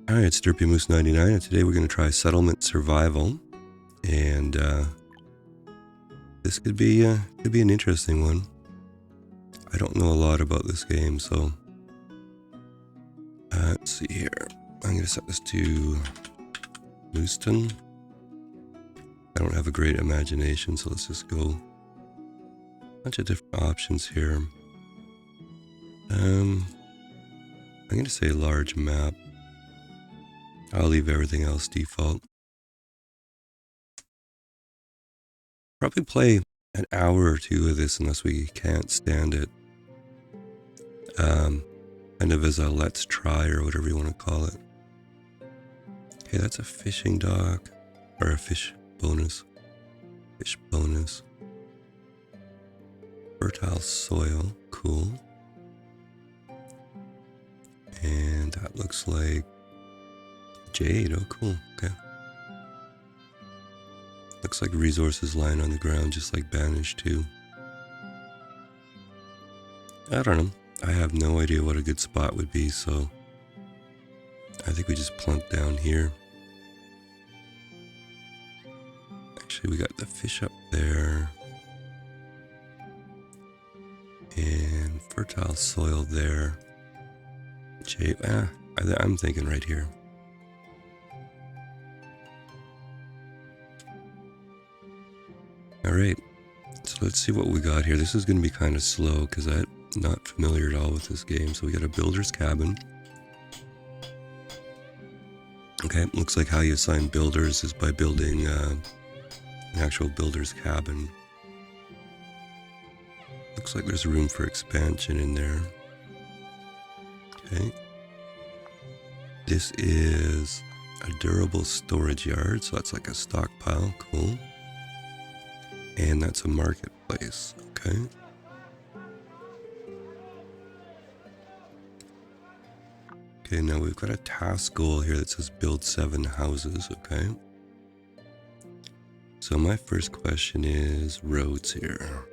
Hi, it's Derpy Moose 99, and today we're going to try Settlement Survival, and this could be an interesting one. I don't know a lot about this game, so let's see here. I'm going to set this to Mooseton. I don't have a great imagination, so let's just go a bunch of different options here. I'm going to say large map. I'll leave everything else default. Probably play an hour or two of this unless we can't stand it. Kind of as a let's try or whatever you want to call it. Okay, that's a fishing dock or a fish bonus. Fish bonus. Fertile soil, cool. And that looks like jade. Oh, cool. Okay. Looks like resources lying on the ground, just like Banished too. I don't know. I have no idea what a good spot would be, so I think we just plunk down here. Actually, we got the fish up there. And fertile soil there. Jade, I'm thinking right here. Alright, so let's see what we got here. This is going to be kind of slow because I'm not familiar at all with this game. So we got a builder's cabin. Okay, looks like how you assign builders is by building an actual builder's cabin. Looks like there's room for expansion in there. Okay. This is a durable storage yard, so that's like a stockpile. Cool. And that's a marketplace. Okay. Okay, now we've got a task goal here that says build 7 houses. Okay. So my first question is roads here.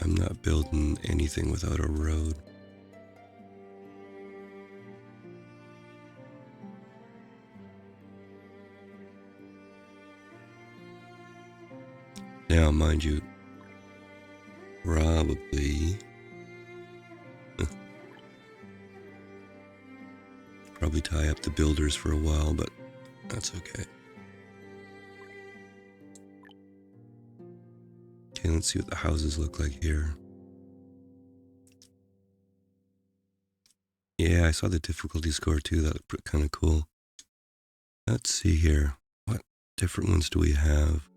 I'm not building anything without a road. Now, mind you, probably tie up the builders for a while, but that's okay. Okay, let's see what the houses look like here. Yeah, I saw the difficulty score too. That looked kind of cool. Let's see here. What different ones do we have?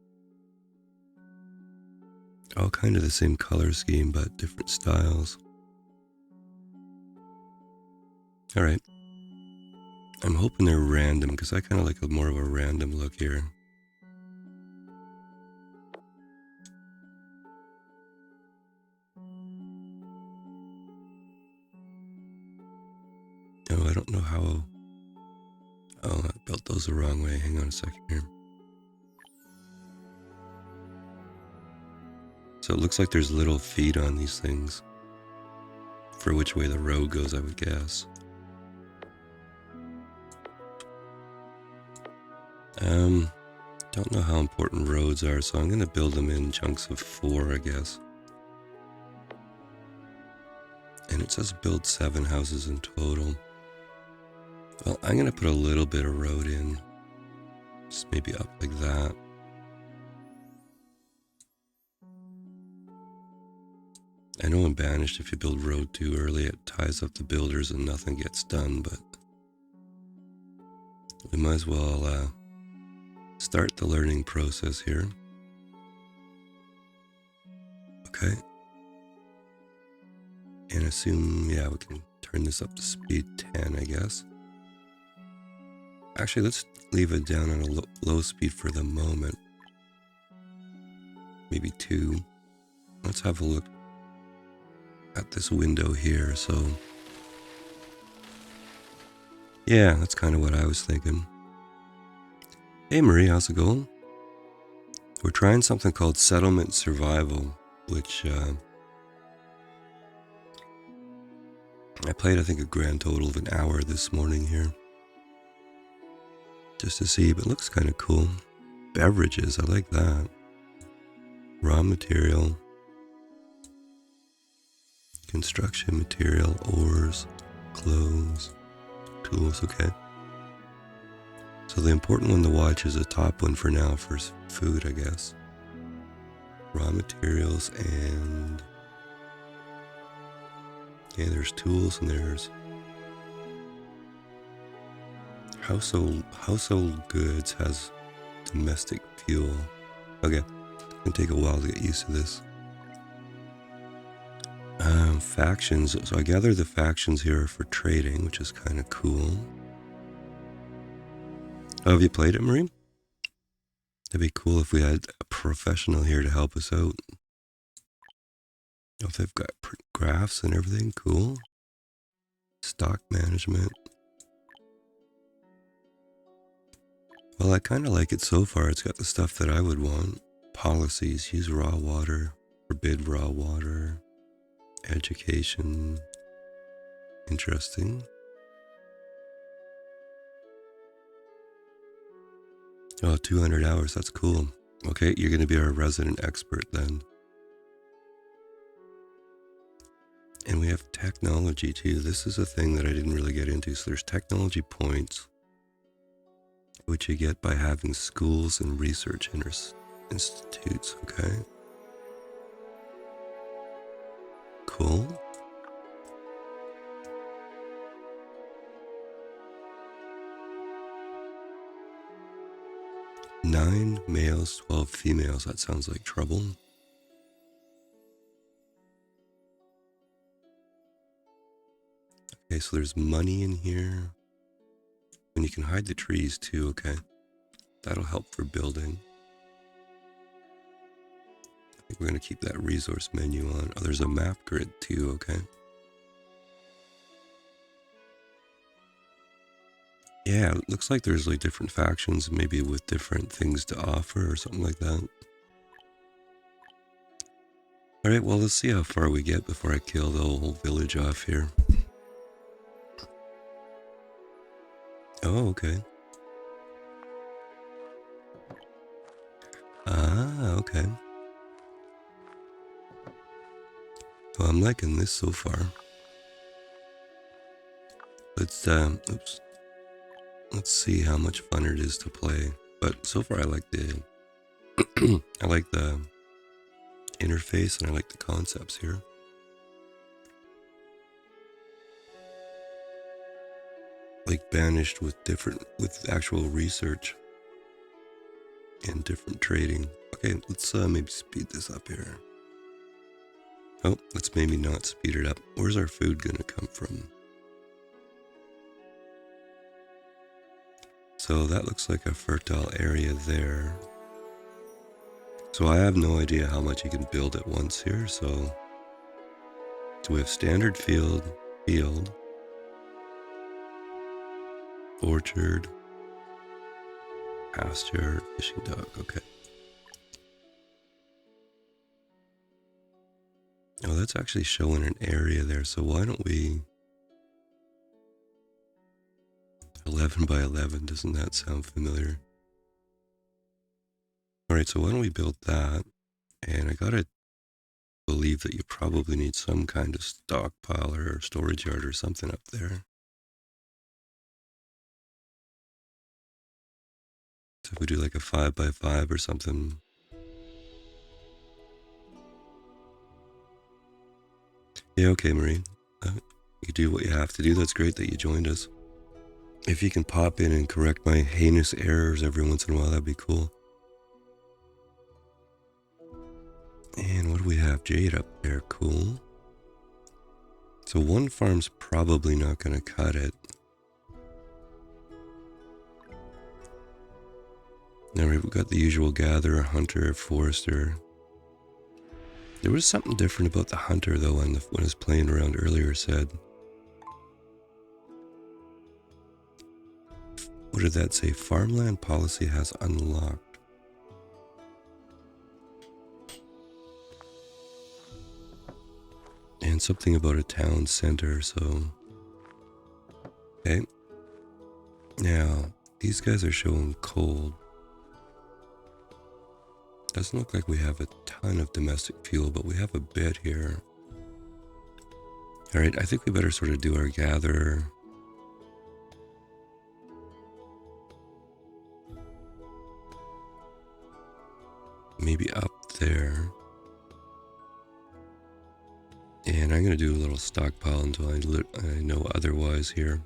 All kind of the same color scheme, but different styles. All right. I'm hoping they're random because I kind of like more of a random look here. Oh, I don't know how. Oh, I built those the wrong way. Hang on a second here. So it looks like there's little feet on these things for which way the road goes, I would guess. Don't know how important roads are, so I'm going to build them in chunks of 4, I guess. And it says build 7 houses in total. Well, I'm going to put a little bit of road in. Just maybe up like that. I know in Banished, if you build road too early, it ties up the builders and nothing gets done, but we might as well start the learning process here. Okay. And assume, yeah, we can turn this up to speed 10, I guess. Actually, let's leave it down on a low speed for the moment. Maybe 2. Let's have a look at this window here. So, yeah, that's kind of what I was thinking. Hey Marie, how's it going? We're trying something called Settlement Survival, which I played, I think, a grand total of an hour this morning here. Just to see, but it looks kind of cool. Beverages, I like that. Raw material. Construction material, ores, clothes, tools, okay. So the important one to watch is the top one for now for food, I guess. Raw materials and there's tools and there's household goods has domestic fuel. Okay, it's gonna take a while to get used to this. Factions. So I gather the factions here are for trading, which is kind of cool. Oh, have you played it, Marie? That'd be cool if we had a professional here to help us out. Oh, if they've got graphs and everything, cool. Stock management. Well, I kind of like it so far. It's got the stuff that I would want. Policies, use raw water, forbid raw water. Education. Interesting. Oh, 200 hours, that's cool. Okay, you're going to be our resident expert then. And we have technology too. This is a thing that I didn't really get into. So there's technology points, which you get by having schools and research institutes, okay? Cool. Nine males, 12 females. That sounds like trouble. Okay, so there's money in here. And you can hide the trees too, okay? That'll help for building. I think we're going to keep that resource menu on. Oh, there's a map grid too, okay? Yeah, it looks like there's like different factions, maybe with different things to offer or something like that. Alright, well, let's see how far we get before I kill the whole village off here. Oh, okay. Ah, okay. Well, I'm liking this so far. Let's see how much fun it is to play. But so far I like the I like the interface and I like the concepts here. Like Banished with actual research and different trading. Okay, let's maybe speed this up here. Oh, let's maybe not speed it up. Where's our food gonna come from? So that looks like a fertile area there. So I have no idea how much you can build at once here. So we have standard field, orchard, pasture, fishing dock. Okay. Oh, that's actually showing an area there. So why don't we 11 by 11? Doesn't that sound familiar? All right, so why don't we build that? And I gotta believe that you probably need some kind of stockpile or storage yard or something up there. So if we do like a 5 by 5 or something. Yeah, okay, Marie. You do what you have to do. That's great that you joined us. If you can pop in and correct my heinous errors every once in a while, that'd be cool. And what do we have? Jade up there. Cool. So one farm's probably not going to cut it. Now we've got the usual gatherer, hunter, forester. There was something different about the hunter though when I was playing around earlier said. What did that say? Farmland policy has unlocked. And something about a town center, so Okay. Now, these guys are showing cold. Doesn't look like we have a ton of domestic fuel, but we have a bit here. Alright, I think we better sort of do our gather. Maybe up there. And I'm going to do a little stockpile until I know otherwise here.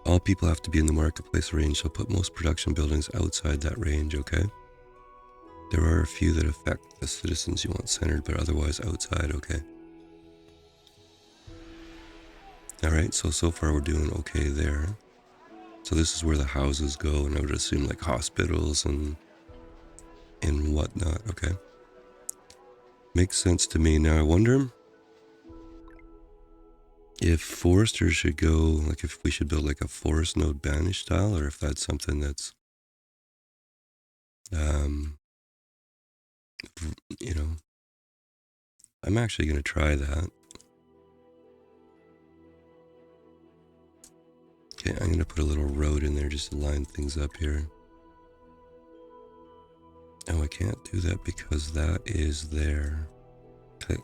All people have to be in the marketplace range, so put most production buildings outside that range, okay? There are a few that affect the citizens you want centered, but otherwise outside, okay? Alright, so far we're doing okay there. So this is where the houses go, and I would assume like hospitals and whatnot, okay? Makes sense to me. Now I wonder if foresters should go, like if we should build like a forest node banished style, or if that's something that's, you know, I'm actually going to try that. Okay, I'm going to put a little road in there just to line things up here. Oh, I can't do that because that is there. Okay.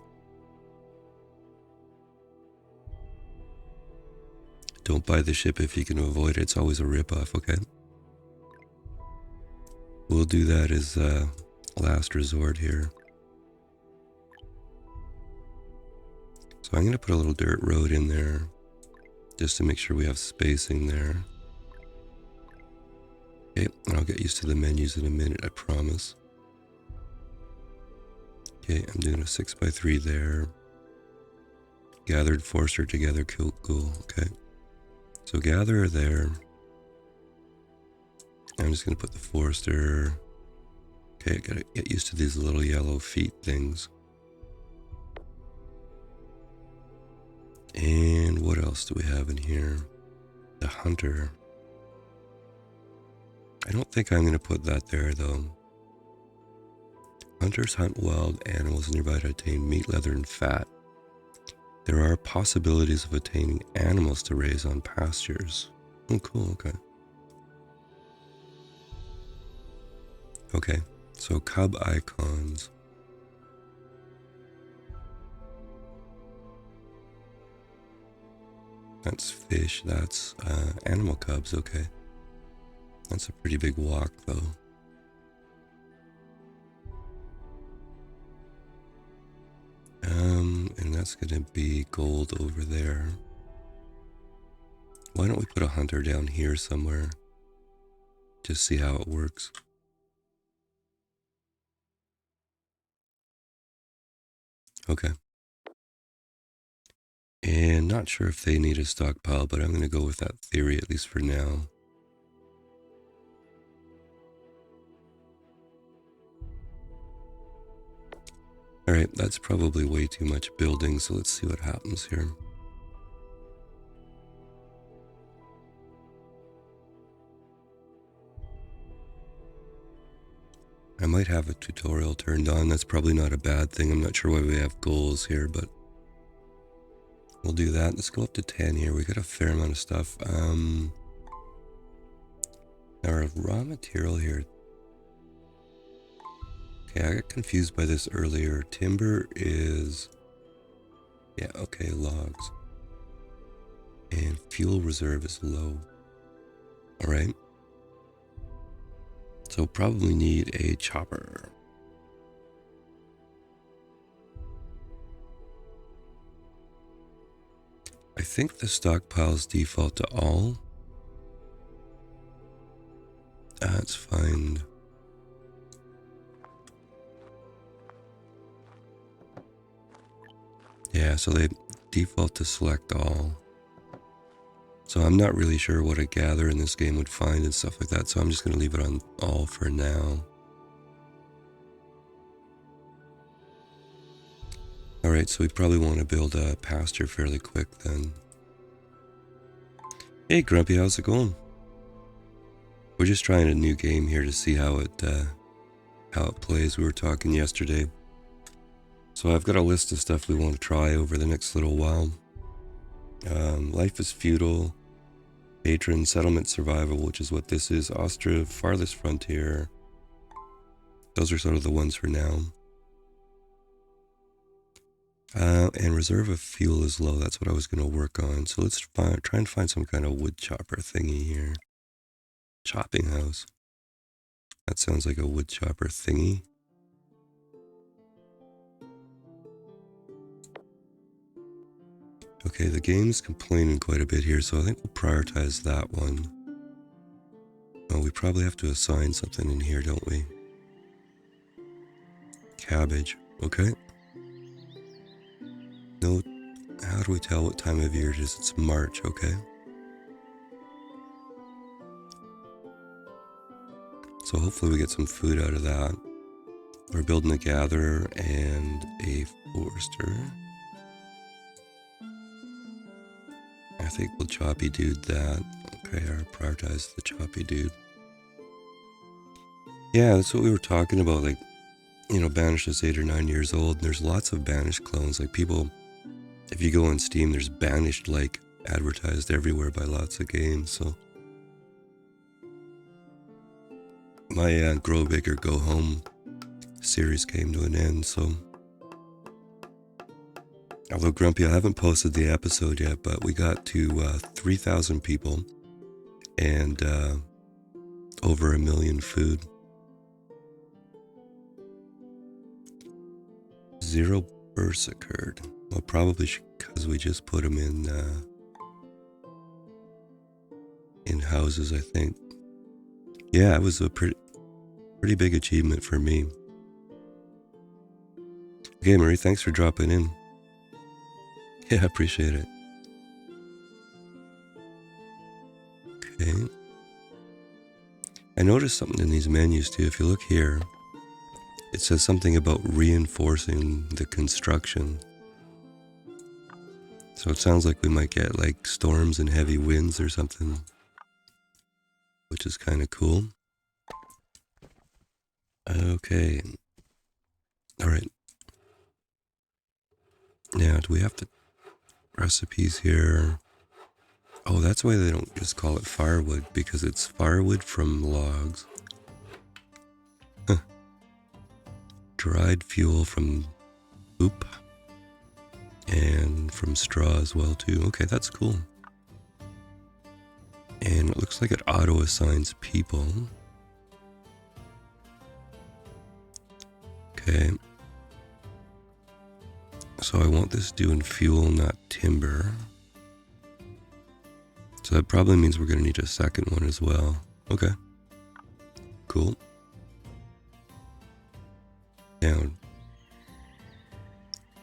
Don't buy the ship if you can avoid it. It's always a ripoff, okay? We'll do that as last resort here. So I'm going to put a little dirt road in there just to make sure we have spacing there. Okay, and I'll get used to the menus in a minute, I promise. Okay, I'm doing a 6x3 there. Gathered forester together, cool, okay. So gather there. I'm just going to put the forester. Okay, I gotta get used to these little yellow feet things. And what else do we have in here? The hunter. I don't think I'm going to put that there though. Hunters hunt wild animals nearby to attain meat, leather, and fat. There are possibilities of attaining animals to raise on pastures. Oh, cool, okay. Okay, so cub icons. That's fish, that's animal cubs, okay. That's a pretty big walk though. And that's gonna be gold over there. Why don't we put a hunter down here somewhere? Just see how it works. Okay. And not sure if they need a stockpile, but I'm gonna go with that theory at least for now. Alright, that's probably way too much building, so let's see what happens here. I might have a tutorial turned on. That's probably not a bad thing. I'm not sure why we have goals here, but we'll do that. Let's go up to 10 here. We got a fair amount of stuff. Our raw material here. Okay, I got confused by this earlier. Timber is... yeah, okay, logs. And fuel reserve is low. Alright. So probably need a chopper. I think the stockpiles default to all. Let's find... yeah, so they default to select all. So I'm not really sure what a gather in this game would find and stuff like that, so I'm just going to leave it on all for now. Alright, so we probably want to build a pasture fairly quick then. Hey Grumpy, how's it going? We're just trying a new game here to see how it plays. We were talking yesterday. So I've got a list of stuff we want to try over the next little while. Life is Feudal, Patron, Settlement Survival, which is what this is, Austria, Farthest Frontier. Those are sort of the ones for now. And reserve of fuel is low. That's what I was going to work on. So let's try and find some kind of wood chopper thingy here. Chopping house. That sounds like a wood chopper thingy. Okay, the game's complaining quite a bit here, so I think we'll prioritize that one. Oh, we probably have to assign something in here, don't we? Cabbage. Okay. No, how do we tell what time of year it is? It's March, okay. So hopefully we get some food out of that. We're building a gatherer and a forester. I think we'll choppy dude that. Okay, I'll prioritize the choppy dude. Yeah, that's what we were talking about. Like, you know, Banished is 8 or 9 years old, and there's lots of Banished clones. Like, people, if you go on Steam, there's Banished, like, advertised everywhere by lots of games, so. My Grow Bigger, Go Home series came to an end, so. Although, Grumpy, I haven't posted the episode yet, but we got to 3,000 people and over 1 million food. 0 births occurred. Well, probably because we just put them in houses, I think. Yeah, it was a pretty big achievement for me. Okay, Marie, thanks for dropping in. Yeah, I appreciate it. Okay. I noticed something in these menus too. If you look here, it says something about reinforcing the construction. So it sounds like we might get like storms and heavy winds or something, which is kind of cool. Okay. All right. Now, do we have the recipes here? Oh, that's why they don't just call it firewood, because it's firewood from logs. Huh. Dried fuel from poop and from straw as well too. Okay, that's cool. And it looks like it auto assigns people. Okay. So I want this doing fuel, not timber. So that probably means we're going to need a second one as well. Okay. Cool. Now,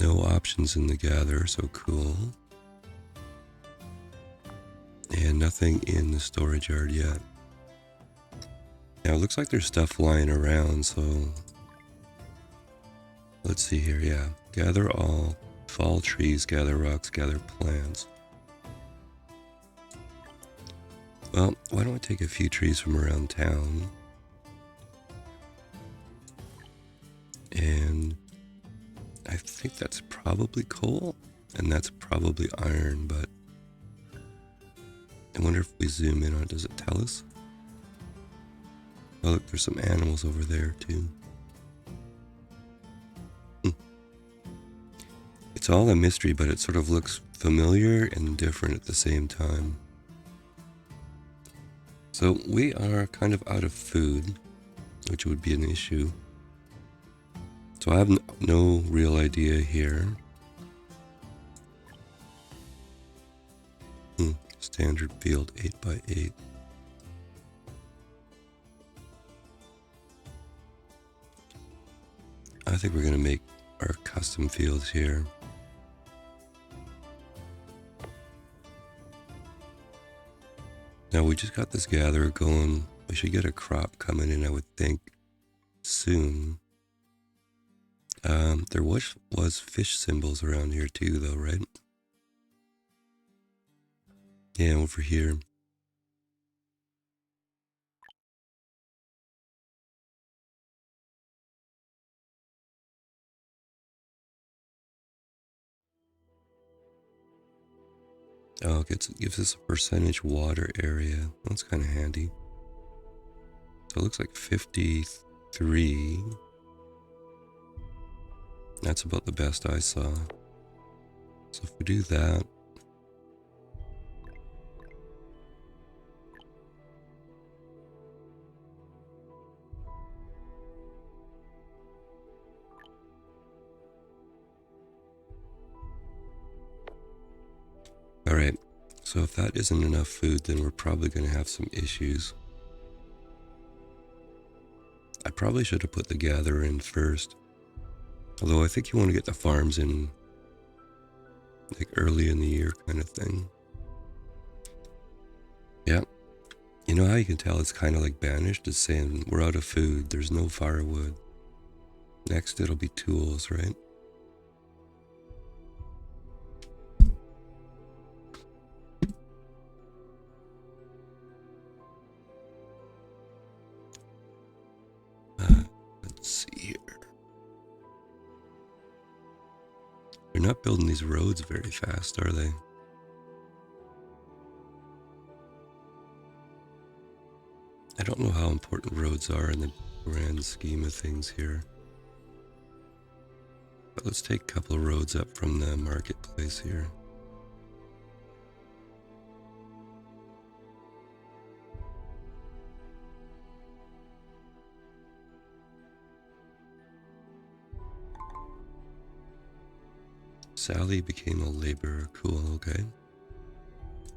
no options in the gather, so cool. And nothing in the storage yard yet. Now, it looks like there's stuff lying around, so let's see here. Yeah. Gather all. Fall trees, gather rocks, gather plants. Well, why don't I take a few trees from around town? And I think that's probably coal, and that's probably iron, but I wonder if we zoom in on it, does it tell us? Oh, look, there's some animals over there, too. It's all a mystery, but it sort of looks familiar and different at the same time. So we are kind of out of food, which would be an issue. So I have no real idea here. Standard field 8x8. I think we're going to make our custom fields here. Now we just got this gatherer going. We should get a crop coming in, I would think, soon. There was fish symbols around here too, though, right? Yeah, over here. Oh, it gives us a percentage water area. That's kind of handy. So it looks like 53. That's about the best I saw. So if we do that, all right. So if that isn't enough food, then we're probably going to have some issues. I probably should have put the gatherer in first. Although I think you want to get the farms in like early in the year kind of thing. Yeah. You know how you can tell it's kind of like Banished? It's saying we're out of food. There's no firewood. Next it'll be tools, right? Let's see here. They're not building these roads very fast, are they? I don't know how important roads are in the grand scheme of things here. But let's take a couple of roads up from the marketplace here. Sally became a laborer. Cool, okay.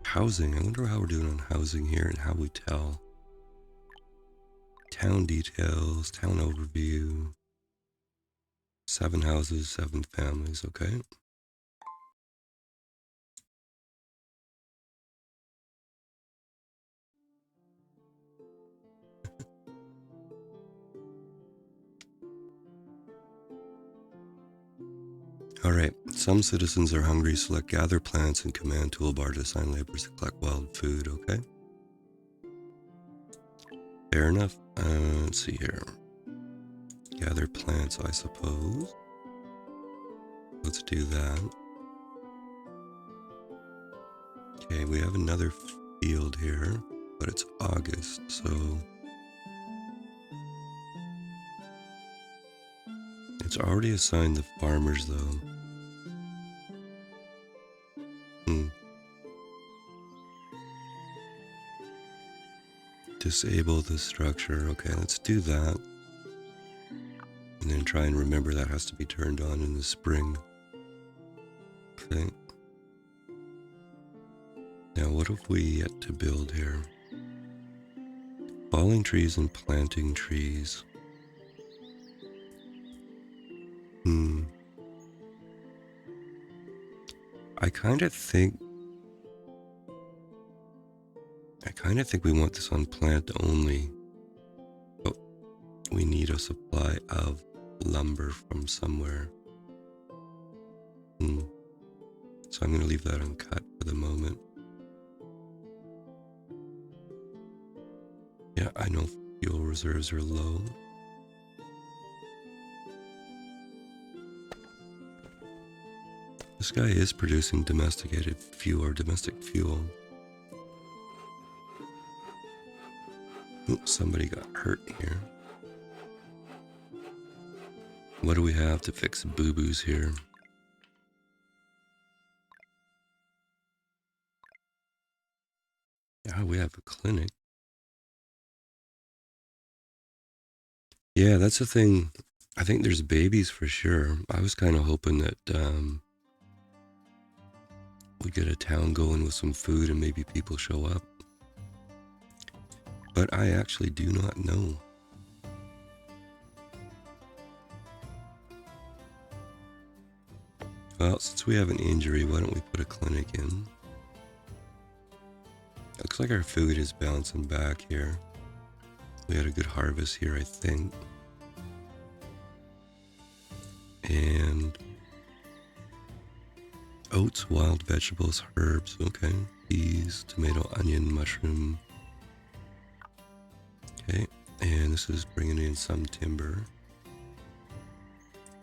Housing. I wonder how we're doing on housing here and how we tell. Town details, town overview. 7 houses, 7 families, okay. Alright, some citizens are hungry. Select gather plants and command toolbar to assign laborers to collect wild food, okay. Fair enough. Let's see here. Gather plants, I suppose. Let's do that. Okay, we have another field here, but it's August, so it's already assigned the farmers though. Disable the structure. Okay, let's do that. And then try and remember that has to be turned on in the spring. Okay. Now what have we yet to build here? Falling trees and planting trees. I kind of think we want this on plant only, but we need a supply of lumber from somewhere. So I'm going to leave that uncut for the moment. Yeah, I know fuel reserves are low. This guy is producing domesticated fuel or domestic fuel. Oops, somebody got hurt here. What do we have to fix boo-boos here? Yeah, we have a clinic. Yeah, that's the thing. I think there's babies for sure. I was kind of hoping that we'd get a town going with some food and maybe people show up. But I actually do not know. Well, since we have an injury, why don't we put a clinic in? Looks like our food is bouncing back here. We had a good harvest here, I think. And oats, wild vegetables, herbs, okay. Peas, tomato, onion, mushroom. Okay, and this is bringing in some timber.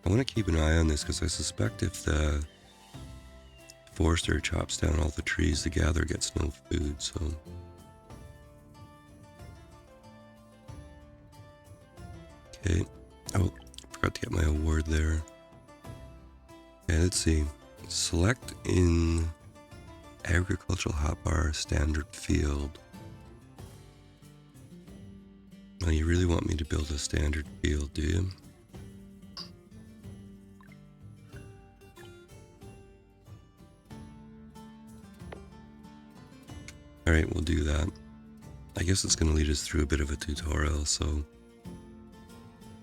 I want to keep an eye on this because I suspect if the forester chops down all the trees, the gatherer gets no food, so... Okay. Oh, forgot to get my award there. Okay, let's see. Select in agricultural hotbar standard field. Now, you really want me to build a standard field, do you? Alright, we'll do that. I guess it's going to lead us through a bit of a tutorial, so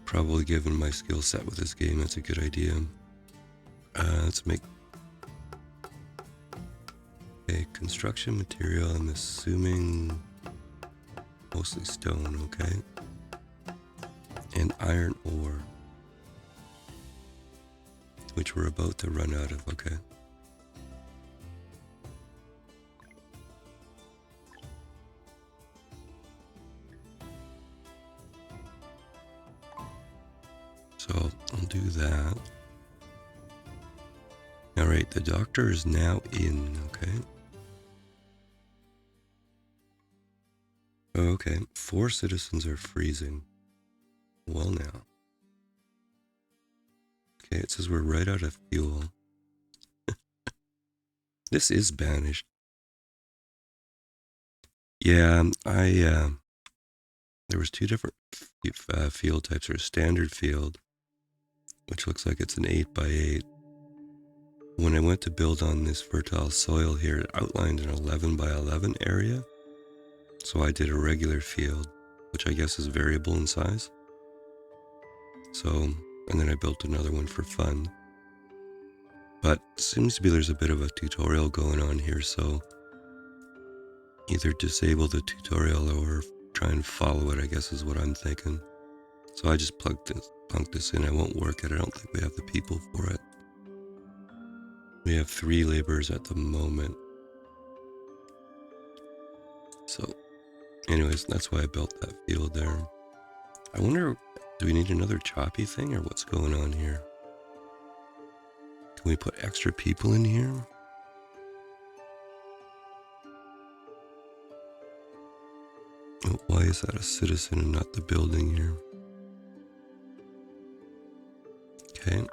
probably given my skill set with this game, that's a good idea. Let's make a construction material. I'm assuming mostly stone, okay? And iron ore, which we're about to run out of, okay? So I'll do that. Alright, the doctor is now in, okay? Okay, 4 citizens are freezing. Well now. Okay, it says we're right out of fuel. This is banished. Yeah, there was 2 different field types. There's standard field, which looks like it's an 8x8. When I went to build on this fertile soil here, it outlined an 11x11 area. So I did a regular field, which I guess is variable in size. So, and then I built another one for fun. But seems to be there's a bit of a tutorial going on here, so either disable the tutorial or try and follow it, I guess is what I'm thinking. So I just plunked this in. I won't work it. I don't think we have the people for it. We have 3 laborers at the moment. So anyways, that's why I built that field there. I wonder, do we need another choppy thing or what's going on here? Can we put extra people in here? Oh, why is that a citizen and not the building here? Okay.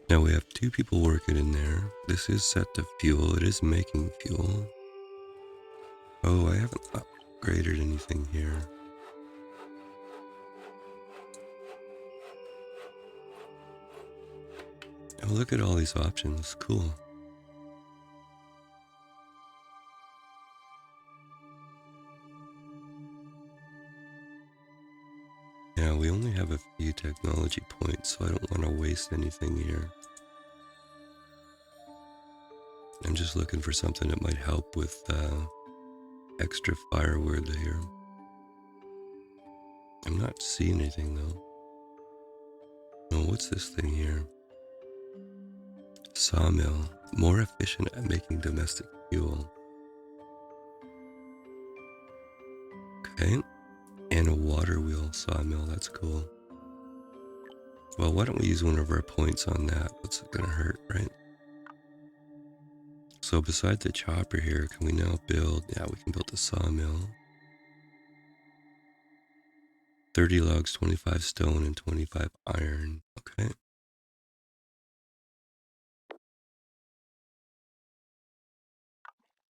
Now we have 2 people working in there. This is set to fuel. It is making fuel. Oh, I haven't upgraded anything here. Oh, look at all these options. Cool. Yeah, we only have a few technology points, so I don't want to waste anything here. I'm just looking for something that might help with extra firewood here. I'm not seeing anything though. Oh, what's this thing here? Sawmill. More efficient at making domestic fuel. Okay. And a water wheel sawmill. That's cool. Well, why don't we use one of our points on that? What's it gonna hurt, right? So beside the chopper here, can we now build... Yeah, we can build a sawmill. 30 logs, 25 stone, and 25 iron. Okay.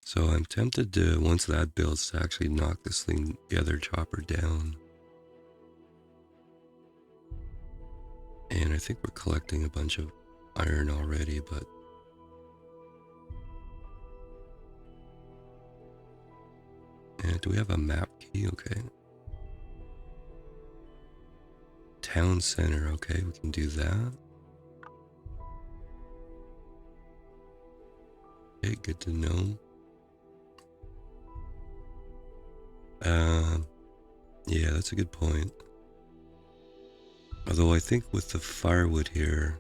So I'm tempted to, once that builds, to actually knock this thing, the other chopper down. And I think we're collecting a bunch of iron already, but... And do we have a map key? Okay. Town center, okay, we can do that. Okay, good to know. Yeah, that's a good point. Although I think with the firewood here,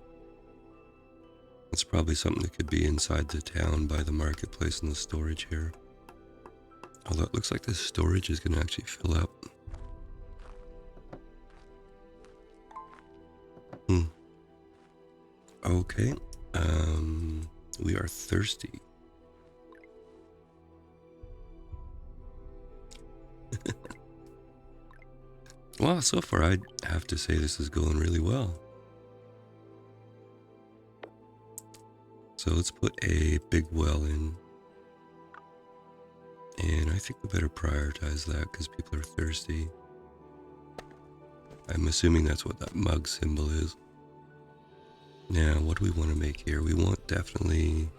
it's probably something that could be inside the town by the marketplace and the storage here. Although it looks like this storage is going to actually fill up. Okay. We are thirsty. Well, so far I'd have to say this is going really well. So let's put a big well in. And I think we better prioritize that because people are thirsty. I'm assuming that's what that mug symbol is. Now, what do we want to make here? We want definitely...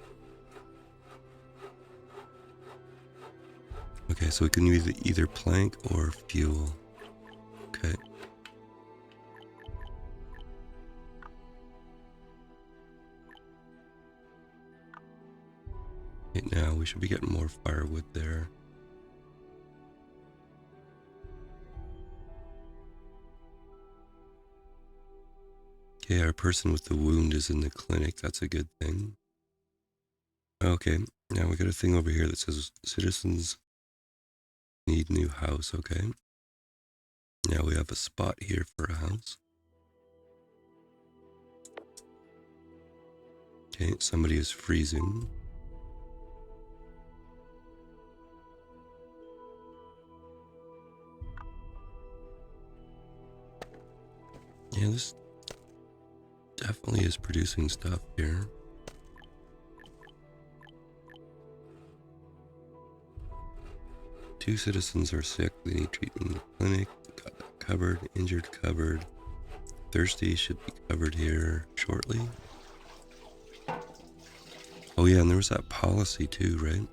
Okay, so we can use either plank or fuel. Okay. Okay, now we should be getting more firewood there. Okay, our person with the wound is in the clinic. That's a good thing. Okay, now we got a thing over here that says citizens need new house. Okay. Now we have a spot here for a house. Okay, somebody is freezing. Yeah, this definitely is producing stuff here. Two citizens are sick. They need treatment in the clinic. Got that covered. Injured covered. Thirsty should be covered here shortly. Oh yeah, and there was that policy too, right?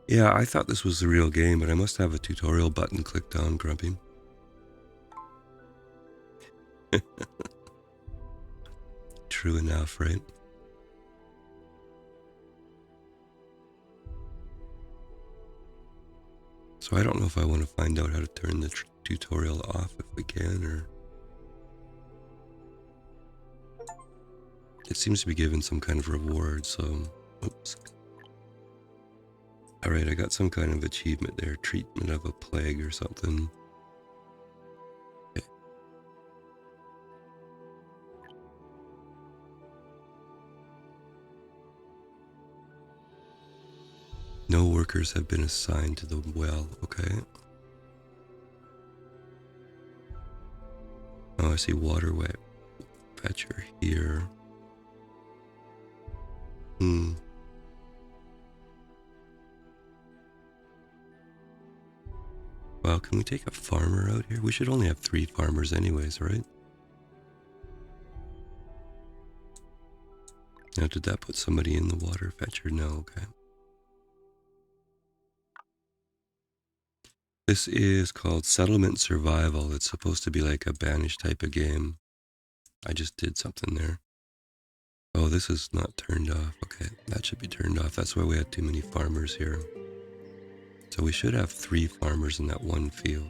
Yeah, I thought this was the real game, but I must have a tutorial button clicked on, Grumpy. True enough, right? So I don't know if I want to find out how to turn the tutorial off if we can, or... It seems to be given some kind of reward, so... Oops. Alright, I got some kind of achievement there. Treatment of a plague or something. Okay. No workers have been assigned to the well. Okay. Oh, I see waterway fetcher here. Well, can we take a farmer out here? We should only have 3 farmers anyways, right? Now, did that put somebody in the water fetcher? No, okay. This is called Settlement Survival. It's supposed to be like a Banished type of game. I just did something there. Oh, this is not turned off. Okay, that should be turned off. That's why we had too many farmers here. So we should have 3 farmers in that one field.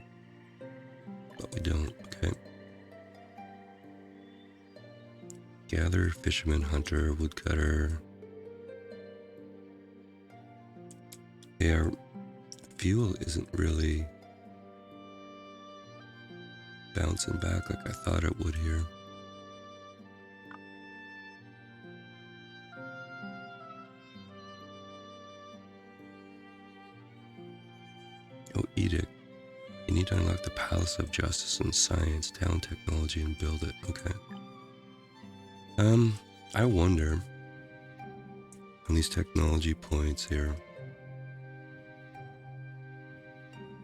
But we don't, okay. Gather, fisherman, hunter, woodcutter. Okay, our fuel isn't really bouncing back like I thought it would here. Oh, edict. You need to unlock the Palace of Justice and Science, Talent, Technology, and build it. Okay. I wonder on these technology points here.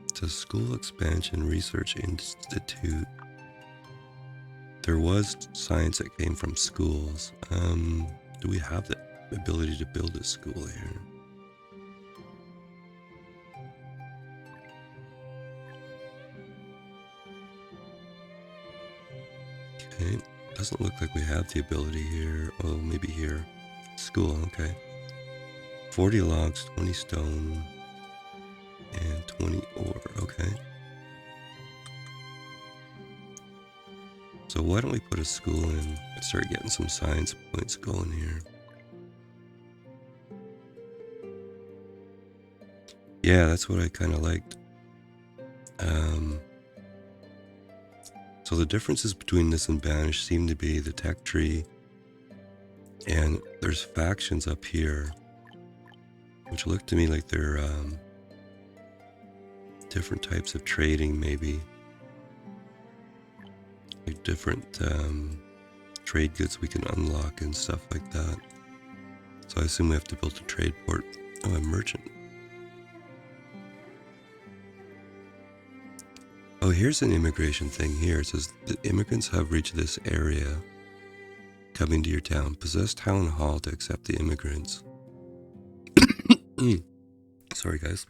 It's a school expansion research institute. There was science that came from schools. Do we have the ability to build a school here? Okay, doesn't look like we have the ability here. Oh, maybe here. School, okay. 40 logs, 20 stone, and 20 ore, okay. So why don't we put a school in and start getting some science points going here? So So the differences between this and Banished seem to be the tech tree, and there's factions up here, which look to me like they're different types of trading, maybe. Like different trade goods we can unlock and stuff like that. So I assume we have to build a trade port. Oh, a merchant. Oh, here's an immigration thing here. It says the immigrants have reached this area coming to your town. Possess town hall to accept the immigrants. Sorry, guys.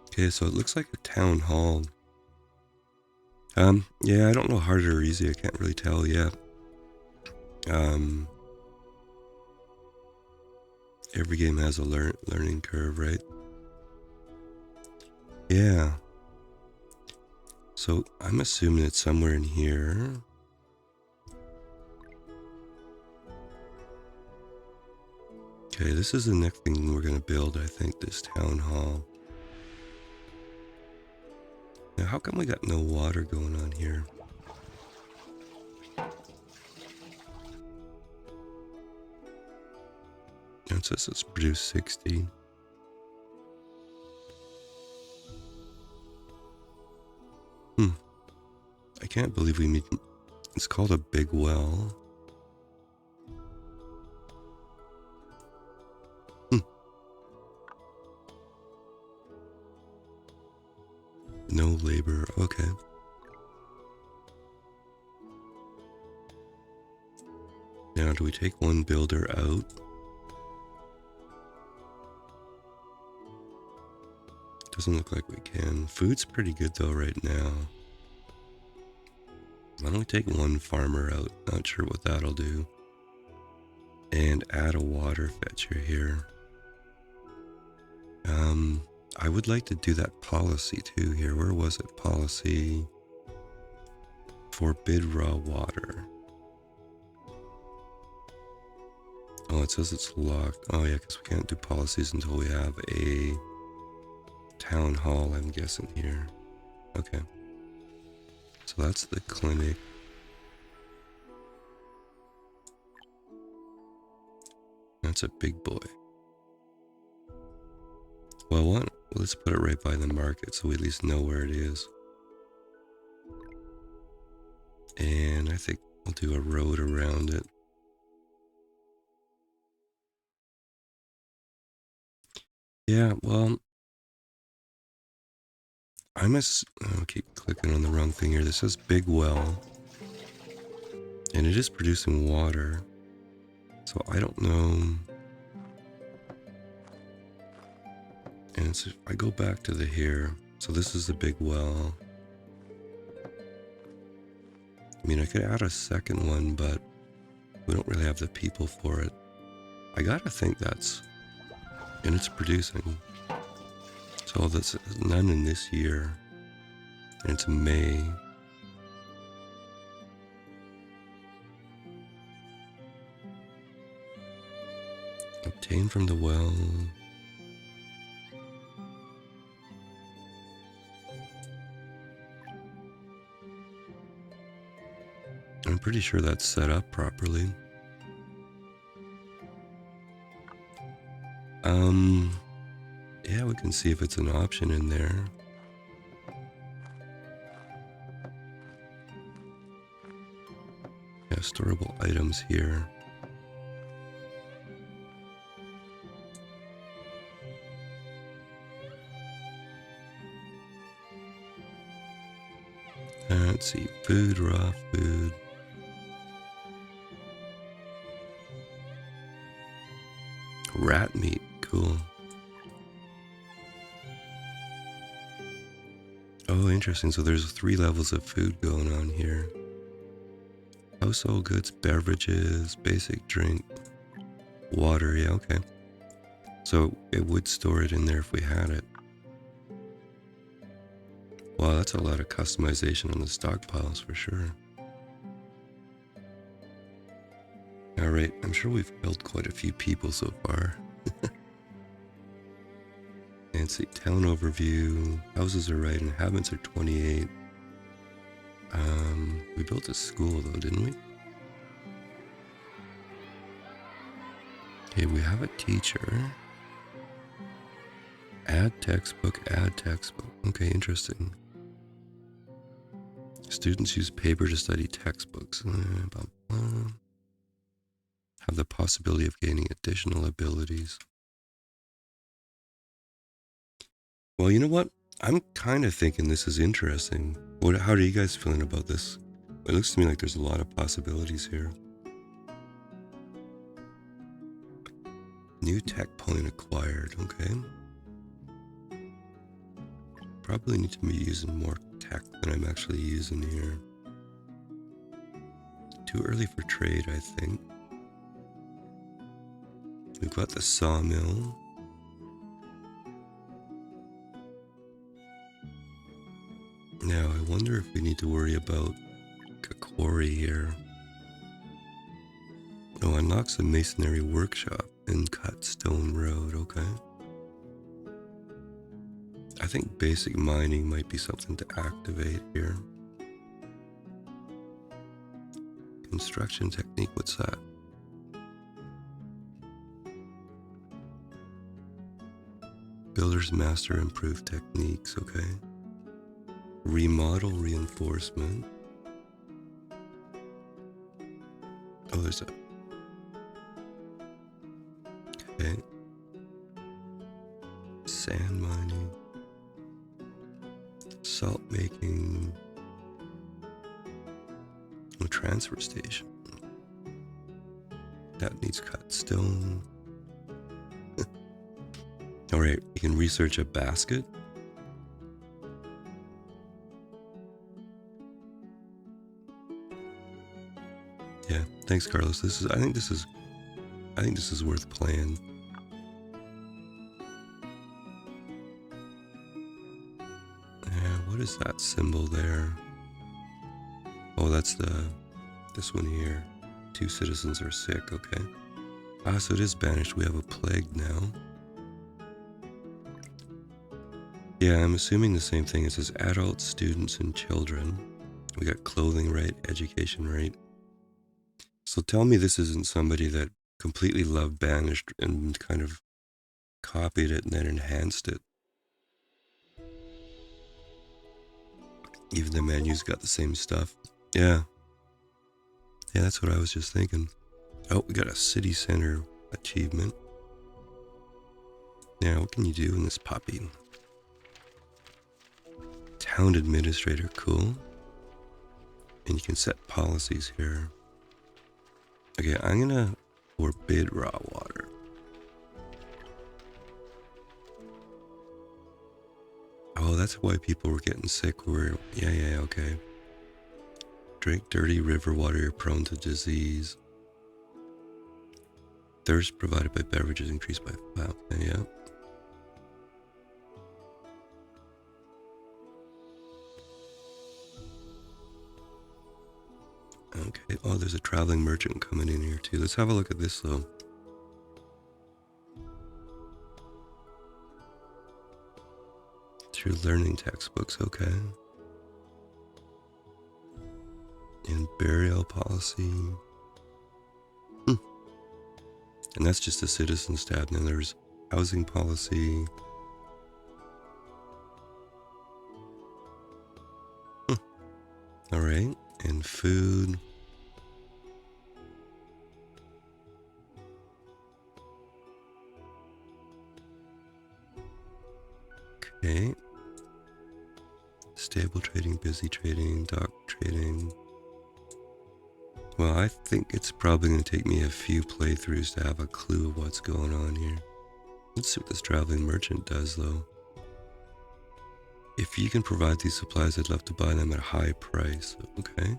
Okay, so it looks like a town hall. Yeah, I don't know hard or easy. I can't really tell yet. Every game has a learning curve, right? Yeah. So I'm assuming it's somewhere in here. Okay, this is the next thing we're gonna build, I think, this town hall. Now, how come we got no water going on here? It says it's produced 60. I can't believe we meet. It's called a big well. No labor. Okay. Now, do we take one builder out? Doesn't look like we can. Food's pretty good though right now. Why don't we take one farmer out? Not sure what that'll do. And add a water fetcher here. I would like to do that policy too here. Where was it? Policy. Forbid raw water. Oh, it says it's locked. Oh yeah, because we can't do policies until we have a town hall, I'm guessing here. Okay. So that's the clinic. That's a big boy. Well, let's put it right by the market so we at least know where it is. And I think we'll do a road around it. Yeah, well, I'll keep clicking on the wrong thing here. This says big well. And it is producing water. So I don't know. And so if I go back to the here. So this is the big well. I mean, I could add a second one, but we don't really have the people for it. I gotta think that's... And it's producing. So that's none in this year. And it's May. Obtain from the well. I'm pretty sure that's set up properly. Yeah, we can see if it's an option in there. Yeah, storable items here. Let's see, food, raw food. Rat meat, cool. Oh, interesting. So there's 3 levels of food going on here. Household goods, beverages, basic drink, water. Yeah, okay. So it would store it in there if we had it. Wow, that's a lot of customization on the stockpiles for sure. Alright, I'm sure we've killed quite a few people so far. Fancy town overview. Houses are right, inhabitants are 28. We built a school though, didn't we? Okay, we have a teacher. Add textbook, add textbook. Okay, interesting. Students use paper to study textbooks. Have the possibility of gaining additional abilities. Well, you know what? I'm kind of thinking this is interesting. How are you guys feeling about this? It looks to me like there's a lot of possibilities here. New tech point acquired, okay. Probably need to be using more tech than I'm actually using here. Too early for trade, I think. We've got the sawmill. Now, I wonder if we need to worry about a quarry here. Oh, unlocks the masonry workshop and cut stone road, okay. I think basic mining might be something to activate here. Construction technique, what's that? Builder's master improved techniques, okay. Remodel reinforcement. Oh, there's a... Okay. Sand mining. Salt making. A transfer station. That needs cut stone. Alright, you can research a basket. Yeah, thanks Carlos. I think this is worth playing. What is that symbol there? Oh, that's this one here. 2 citizens are sick, okay. Ah, so it is banished. We have a plague now. Yeah, I'm assuming the same thing. It says adults, students, and children. We got clothing right, education right. So tell me this isn't somebody that completely loved Banished and kind of copied it and then enhanced it. Even the menus got the same stuff. Yeah. Yeah, that's what I was just thinking. Oh, we got a city center achievement. Now, what can you do in this puppy? Town administrator, cool. And you can set policies here. Okay, I'm gonna forbid raw water. Oh, that's why people were getting sick. Yeah, okay. Drink dirty river water, you're prone to disease. Thirst provided by beverages increased by 5. Yeah. Okay, oh, there's a traveling merchant coming in here too. Let's have a look at this though. Through learning textbooks, okay. And burial policy. And that's just a citizens tab. Now there's housing policy. All right, and food. Okay. Stable trading, busy trading, dock trading. Well, I think it's probably going to take me a few playthroughs to have a clue of what's going on here. Let's see what this traveling merchant does, though. If you can provide these supplies, I'd love to buy them at a high price. Okay.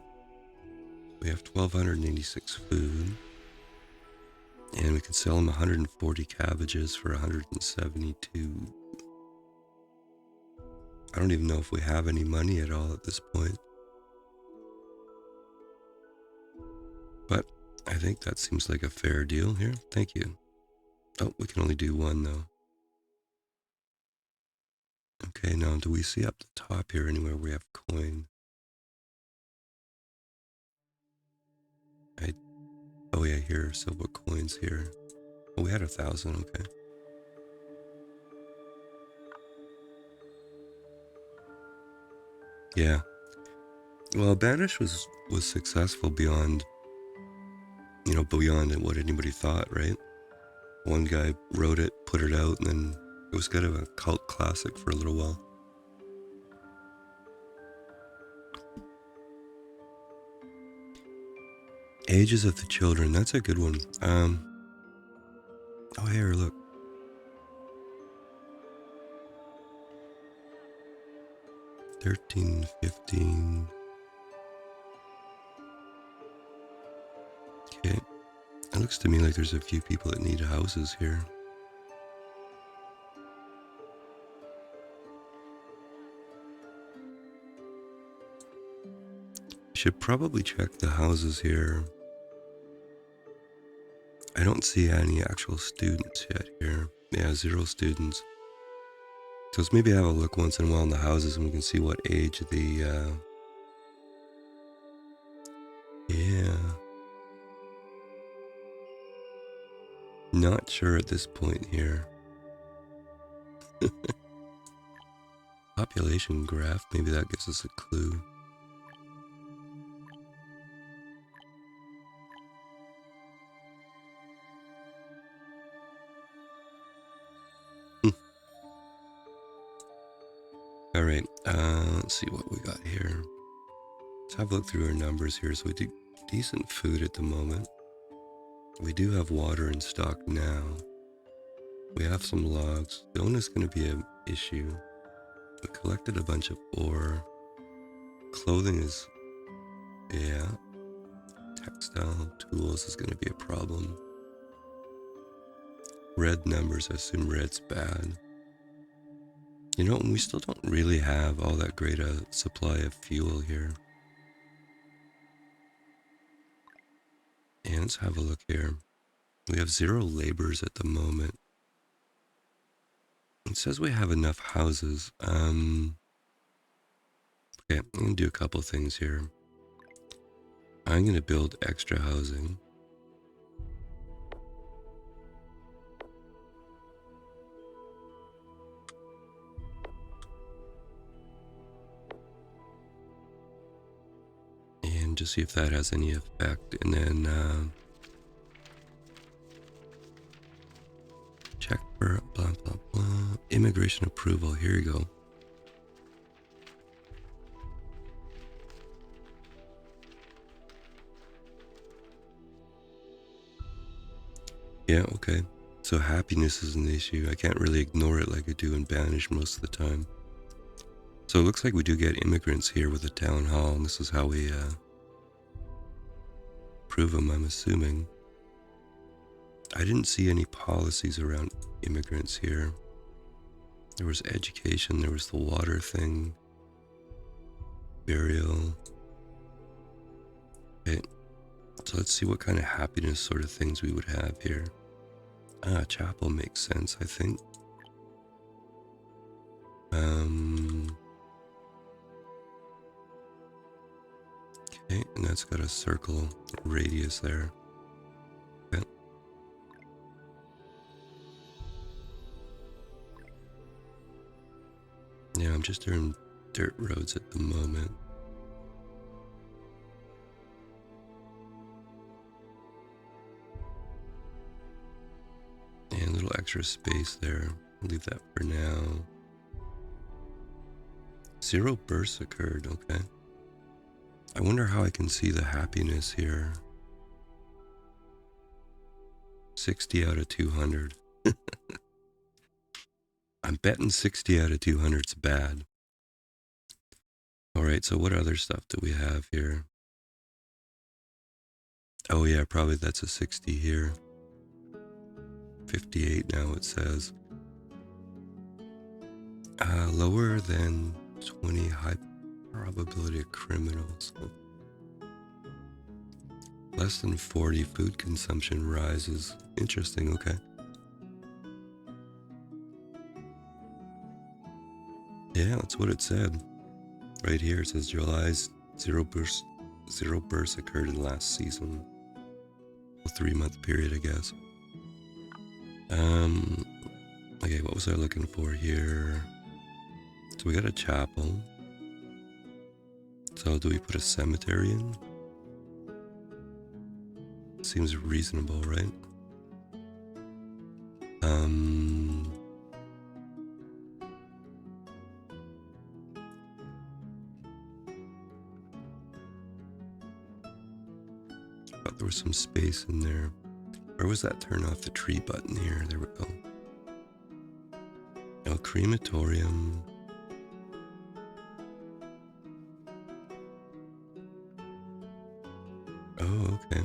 We have 1,286 food. And we can sell them 140 cabbages for 172. I don't even know if we have any money at all at this point. But I think that seems like a fair deal here. Thank you. Oh, we can only do one though. Okay, now do we see up the top here anywhere we have coin? Oh yeah, here are silver coins here. Oh, we had 1,000, okay. Yeah. Well, Banished was successful beyond, beyond what anybody thought, right? One guy wrote it, put it out, and then it was kind of a cult classic for a little while. Ages of the Children, that's a good one. Oh, here, look. 13, 15. Okay. It looks to me like there's a few people that need houses here. Should probably check the houses here. I don't see any actual students yet here. Yeah, 0 students. So let's maybe have a look once in a while in the houses and we can see what age the, yeah. Not sure at this point here. Population graph, maybe that gives us a clue. All right, let's see what we got here. Let's have a look through our numbers here. So we do decent food at the moment. We do have water in stock now. We have some logs. Stone is going to be an issue. We collected a bunch of ore. Clothing is, yeah. Textile tools is going to be a problem. Red numbers, I assume red's bad. You know, we still don't really have all that great a supply of fuel here. And let's have a look here. We have 0 laborers at the moment. It says we have enough houses. Okay, I'm going to do a couple things here. I'm going to build extra housing. And just see if that has any effect. And then check for blah, blah, blah. Immigration approval. Here you go. Yeah, okay. So happiness is an issue. I can't really ignore it like I do in Banished most of the time. So it looks like we do get immigrants here with a town hall, and this is how we prove them, I'm assuming. I didn't see any policies around immigrants here. There was education, there was the water thing, burial. Okay, so let's see what kind of happiness sort of things we would have here. Chapel makes sense, I think. Okay, and that's got a circle radius there. Okay. Yeah, I'm just doing dirt roads at the moment. And a little extra space there. I'll leave that for now. 0 bursts occurred, okay. I wonder how I can see the happiness here. 60 out of 200. I'm betting 60 out of 200 is bad. Alright, so what other stuff do we have here? Oh yeah, probably that's a 60 here. 58 now it says. Lower than 20 high probability of criminals. Less than 40 food consumption rises. Interesting, okay. Yeah, that's what it said. Right here it says July's zero bursts occurred in last season. A 3-month period, I guess. Okay, what was I looking for here? So we got a chapel. So do we put a cemetery in? Seems reasonable, right? Thought there was some space in there. Where was that turn off the tree button here? There we go. Oh, crematorium. Oh, okay.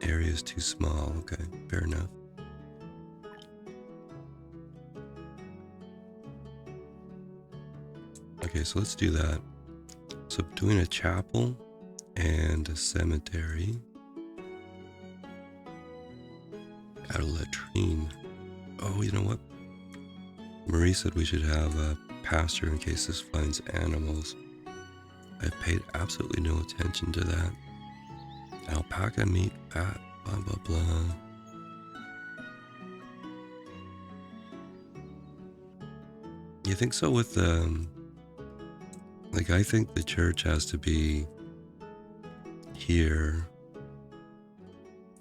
Area's too small. Okay, fair enough. Okay, so let's do that. So doing a chapel and a cemetery. Add a latrine. Oh, you know what? Marie said we should have a pasture in case this finds animals. I paid absolutely no attention to that. Alpaca meat, fat, blah, blah, blah. You think so with, like, I think the church has to be here.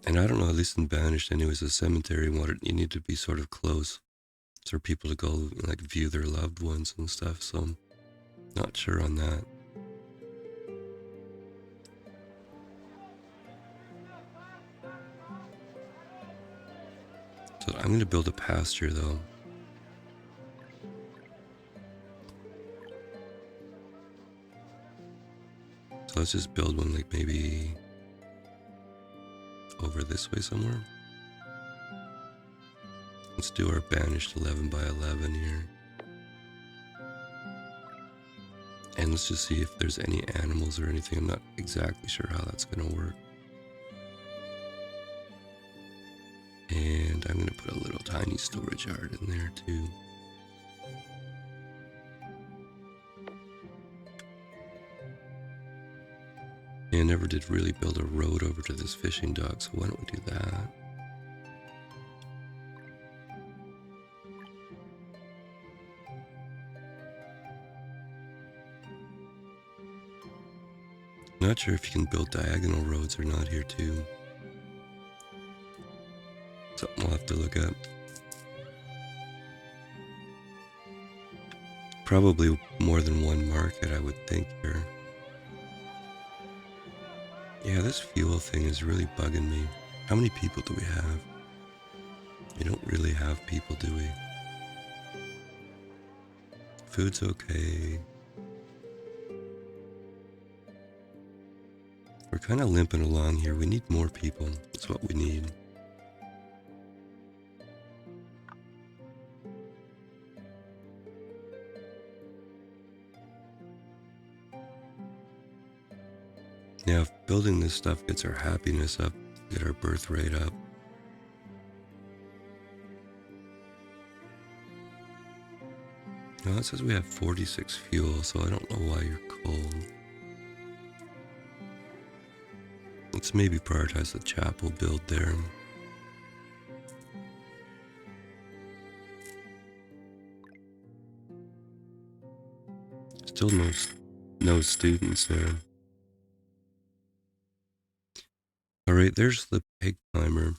And I don't know, at least in Banished, anyways, a cemetery, you need to be sort of close for people to go, like, view their loved ones and stuff. So I'm not sure on that. So I'm going to build a pasture, though. So let's just build one, like, maybe over this way somewhere. Let's do our Banished 11 by 11 here. And let's just see if there's any animals or anything. I'm not exactly sure how that's going to work. And I'm going to put a little tiny storage yard in there too. And I never did really build a road over to this fishing dock, so why don't we do that? Not sure if you can build diagonal roads or not here too. Something we'll have to look at. Probably more than one market, I would think here. Yeah, this fuel thing is really bugging me. How many people do we have? We don't really have people, do we? Food's okay. We're kind of limping along here. We need more people. That's what we need. Now, if building this stuff gets our happiness up, get our birth rate up. Now, it says we have 46 fuel, so I don't know why you're cold. Let's maybe prioritize the chapel build there. Still no students there. All right, there's the pig timer.